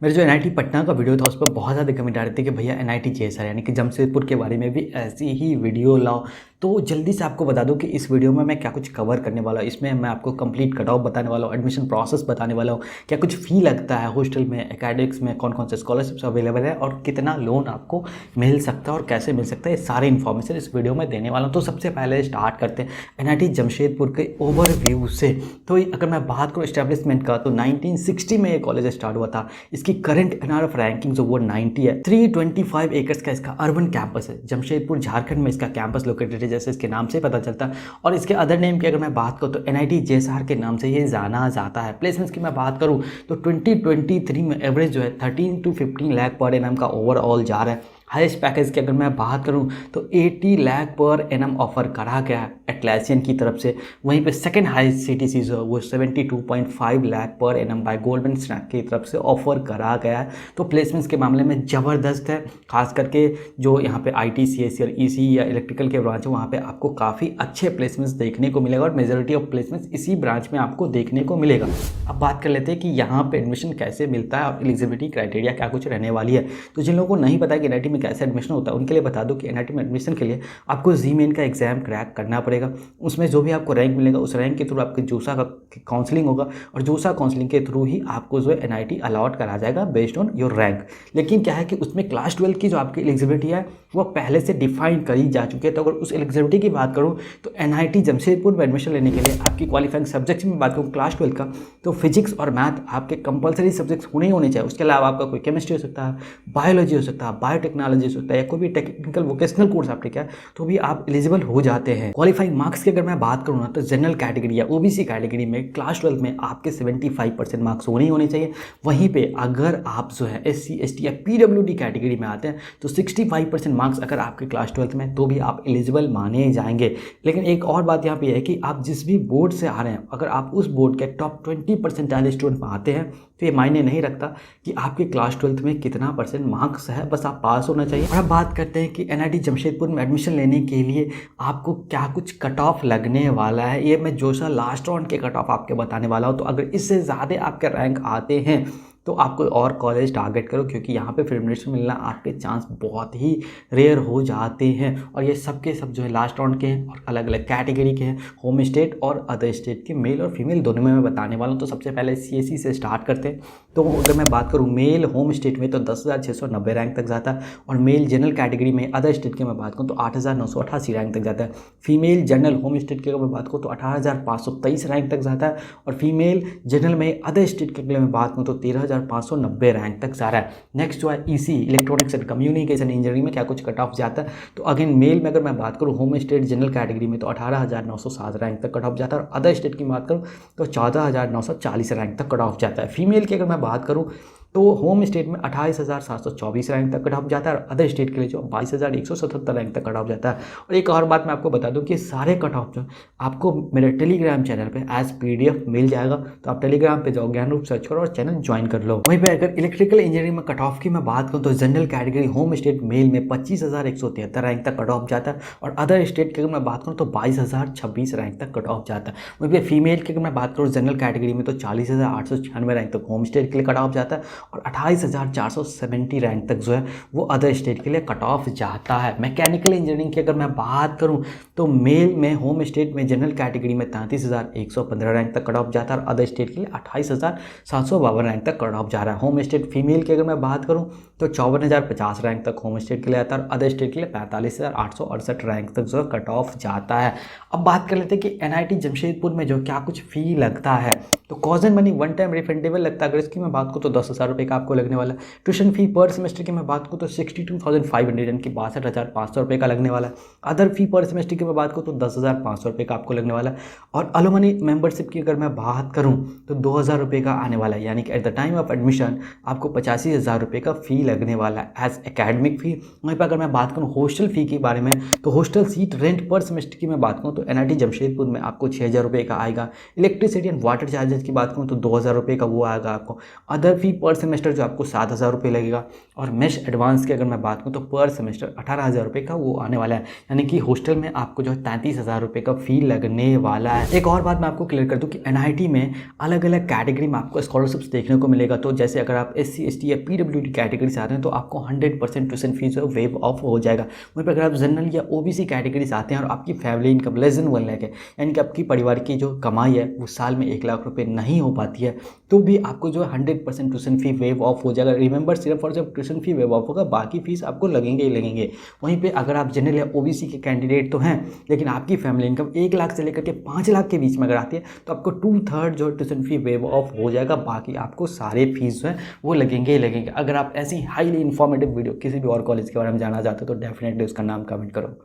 मेरे जो एनआईटी पटना का वीडियो था उस पर बहुत ज़्यादा कमेंट आ रहे थे कि भैया एनआईटी जेएसआर यानी कि जमशेदपुर के बारे में भी ऐसी ही वीडियो लाओ। तो जल्दी से आपको बता दूं कि इस वीडियो में मैं क्या कुछ कवर करने वाला हूँ। इसमें मैं आपको कंप्लीट कट ऑफ बताने वाला हूँ, एडमिशन प्रोसेस बताने वाला हूँ, क्या कुछ फ़ी लगता है हॉस्टल में, एकेडमिक्स में कौन कौन से स्कॉलरशिप्स अवेलेबल है और कितना लोन आपको मिल सकता है और कैसे मिल सकता है, ये सारे इन्फॉर्मेशन इस वीडियो में देने वाला हूँ। तो सबसे पहले स्टार्ट करते हैं एनआईटी जमशेदपुर के ओवरव्यू से। तो अगर मैं बात करूँ इस्टेब्लिशमेंट का तो 1960 में ये कॉलेज स्टार्ट हुआ था। इसकी करंट एनआरएफ रैंकिंग ओवर 90 है। 325 एकर्स का इसका अर्बन कैंपस है। जमशेदपुर झारखंड में इसका कैंपस लोकेटेड है, जैसे इसके नाम से पता चलता है। और इसके अदर नेम की अगर मैं बात करूँ तो एनआईटी जेएसआर के नाम से ये जाना जाता है। प्लेसमेंट्स की मैं बात करूँ तो 2023 में एवरेज जो है 13 to 15 लाख पर एनम का ओवरऑल जा रहा है। हाईएस्ट पैकेज की अगर मैं बात करूं तो 80 लाख पर एनम ऑफर करा गया है एटलासियन की तरफ से। वहीं पे सेकंड हाईएस्ट सीटीसी जो है वो 72.5 lakh per annum bye Goldman सैक्स की तरफ से ऑफर करा गया है। तो प्लेसमेंट्स के मामले में ज़बरदस्त है। खास करके जो यहाँ पे आईटी, सीएससी और ईसी या इलेक्ट्रिकल के ब्रांच है वहाँ पे आपको काफ़ी अच्छे प्लेसमेंट्स देखने को मिलेगा और मेजोरिटी ऑफ प्लेसमेंट्स इसी ब्रांच में आपको देखने को मिलेगा। अब बात कर लेते हैं कि यहाँ पे एडमिशन कैसे मिलता है और एलिजिबिलिटी क्राइटेरिया क्या कुछ रहने वाली है। तो जिन लोगों को नहीं पता है कि एनआईटी में कैसे एडमिशन होता है उनके लिए बता दो कि एनआईटी में एडमिशन के लिए आपको जी मेन का एग्जाम क्रैक करना पड़ेगा। उसमें जो भी आपको रैंक मिलेगा उस रैंक के थ्रू आपके जोसा का काउंसलिंग होगा और जोसा काउंसलिंग के थ्रू ही आपको जो है एनआईटी अलॉट करा जाएगा बेस्ड ऑन योर रैंक। लेकिन क्या है कि उसमें क्लास 12 की जो आपकी एलिजिबिलिटी है वो पहले से डिफाइन करी जा चुकी है। तो अगर उस एलिजिबिलिटी की बात करूँ तो एनआईटी जमशेदपुर में एडमिशन लेने के लिए आपकी क्वालिफाइंग सब्जेक्ट्स में बात करूँ क्लास 12 का तो फिजिक्स और मैथ आपके कंपलसरी सब्जेक्ट्स होने ही होने चाहिए। उसके अलावा आपका कोई केमिस्ट्री हो सकता है, बायोलॉजी हो सकता है, बायोटेक्नोलॉजी हो सकता है या कोई भी टेक्निकल वोकेशनल कोर्स आपने किया तो भी आप एलिजिबल हो जाते हैं। क्वालिफाइंग मार्क्स की अगर मैं बात करूँ ना तो जनरल कैटेगरी या ओबीसी कैटेगरी में क्लास 12 में आपके 75% मार्क्स होने ही होने चाहिए। वहीं पे अगर आप जो है एससी, एसटी या पीडब्ल्यूडी कैटेगरी में आते हैं तो 65% मार्क्स अगर आपके क्लास 12 में तो भी आप एलिजिबल माने जाएंगे। लेकिन एक और बात यहाँ पे है कि आप जिस भी बोर्ड से आ रहे हैं अगर आप उस बोर्ड के टॉप 20% स्टूडेंट में आते हैं तो ये मायने नहीं रखता कि आपके क्लास 12 में कितना परसेंट मार्क्स है, बस आप पास होना चाहिए। और अब बात करते हैं कि एनआईटी जमशेदपुर में एडमिशन लेने के लिए आपको क्या कुछ कट ऑफ लगने वाला है। ये मैं जो सा लास्ट राउंड के कट ऑफ आपके बताने वाला हूँ। तो अगर इससे ज़्यादा आपके रैंक आते हैं तो आप कोई और कॉलेज टारगेट करो, क्योंकि यहाँ पे फिर एडमिशन मिलना आपके चांस बहुत ही रेयर हो जाते हैं। और ये सब के सब जो है लास्ट राउंड के हैं और अलग अलग कैटेगरी के हैं, होम स्टेट और अदर स्टेट के, मेल और फीमेल दोनों में मैं बताने वाला हूँ। तो सबसे पहले सीएससी से स्टार्ट करते हैं। तो अगर मैं बात करूँ मेल होम स्टेट में तो 10,690 रैंक तक जाता है और मेल जनरल कैटेगरी में अदर स्टेट की मैं बात करूँ तो 8,988 रैंक तक जाता है। फीमेल जनरल होम स्टेट की अगर मैं बात करूँ तो 18,523 रैंक तक जाता है और फीमेल जनरल में अदर स्टेट के लिए मैं बात करूँ तो 13,590 रैंक तक जा रहा है। नेक्स्ट जो है EC electronics and communication engineering में क्या कुछ कट ऑफ जाता है तो अगेन मेल में अगर मैं बात करूँ होम स्टेट जनरल कैटेगरी में तो 18,907 रैंक तक कट ऑफ जाता है और अदर स्टेट की बात करूँ तो 14,940 रैंक तक कट ऑफ जाता है। फीमेल की अगर मैं बात करूँ तो होम स्टेट में 28,724 रैंक तक कट ऑफ जाता है और अदर स्टेट के लिए जो 22,177 रैंक तक कट ऑफ जाता है। और एक और बात मैं आपको बता दूं कि सारे कट ऑफ जो आपको मेरे टेलीग्राम चैनल पे एज पीडीएफ मिल जाएगा। तो आप टेलीग्राम पे जाओ, ज्ञान रूप सर्च करो और चैनल ज्वाइन कर लो। वहीं पर अगर इलेक्ट्रिकल इंजीनियरिंग में कट ऑफ की मैं बात करूँ तो general category home state male में 25,173 रैंक तक कट ऑफ जाता है और अदर स्टेट की अगर मैं बात करूँ तो 22,026 रैंक तक कट ऑफ जाता है। वहीं पर फीमेल की अगर मैं बात करूँ जनरल कैटेगरी में तो 40,896 रैंक तक होम स्टेट के लिए कट ऑफ जाता है और 28,470 रैंक तक जो है वो अदर स्टेट के लिए कट ऑफ जाता है। मैकेनिकल इंजीनियरिंग की अगर मैं बात करूं तो मेल में होम स्टेट में जनरल कैटेगरी में 33,115 रैंक तक कट ऑफ जाता है और अदर स्टेट के लिए 28,752 रैंक तक कट ऑफ जा रहा है। होम स्टेट फीमेल की अगर मैं बात करूं तो 54,050 रैंक तक होम स्टेट के लिए आता है और अदर स्टेट के लिए 45,868 रैंक तक जो है कट ऑफ जाता है। अब बात कर लेते हैं कि एनआईटी जमशेदपुर में जो क्या कुछ फी लगता है। तो cause and money one time refundable लगता है। अगर इसकी मैं बात करूँ तो 10,000 रुपये का आपको लगने वाला है। ट्यूशन फी पर सेमेस्टर की मैं बात करूँ तो 62,500 यानी कि 62,500 रुपये का लगने वाला है। अदर फी पर सेमेस्टर की मैं बात करूँ तो 10,500 रुपये का आपको लगने वाला है। और अलुमनी मेंबरशिप की अगर मैं बात करूँ तो 2,000 रुपये का आने वाला है, यानी कि at the time of admission आपको 85,000 रुपये का फी लगने वाला है एज एकेडमिक फी। वहीं पर अगर मैं बात करूँ हॉस्टल फी के बारे में तो हॉस्टल सीट रेंट पर सेमेस्टर की मैं बात करूँ तो एनआईटी जमशेदपुर में आपको 6,000 रुपये का आएगा। इलेक्ट्रिसिटी एंड वाटर चार्जेस की बात करूँ तो 2,000 रुपये का वो आएगा आपको। अदर फी पर सेमेस्टर जो आपको 7,000 रुपये लगेगा। और मेश एडवांस की अगर मैं बात करूँ तो पर सेमेस्टर 18,000 रुपये का वो आने वाला है, यानी कि हॉस्टल में आपको जो है 33,000 रुपये का फ़ी लगने वाला है। एक और बात मैं आपको क्लियर कर दूँ कि एनआईटी में अलग अलग कैटेगरी में आपको स्कॉलरशिप्स देखने को मिलेगा। तो जैसे अगर आप SC ST या PWD कैटेगरी से आते हैं तो आपको 100% ट्यूशन फीस वेव ऑफ हो जाएगा। वहीं पर अगर आप जनरल या OBC कैटेगरी से आते हैं और आपकी family income less than 1 lakh है, यानी कि आपकी परिवार की जो कमाई है वो साल में 1 लाख रुपए नहीं हो पाती है, तो भी आपको जो है 100% ट्यूशन फी वेव ऑफ हो जाएगा। रिमेंबर, सिर्फ और जब ट्यूशन फी वेव ऑफ होगा बाकी फीस आपको लगेंगे ही लगेंगे। वहीं पे अगर आप जनरल या OBC के कैंडिडेट तो हैं, लेकिन आपकी फैमिली इनकम 1 लाख से लेकर के 5 लाख के बीच में अगर आती है तो आपको 2/3 जो ट्यूशन फी वेव ऑफ हो जाएगा, बाकी आपको सारे फीस जो है वो लगेंगे ही लगेंगे। अगर आप ऐसी हाईली इन्फॉर्मेटिव वीडियो किसी भी और कॉलेज के बारे में जानना चाहते हो तो डेफिनेटली उसका नाम कमेंट करो।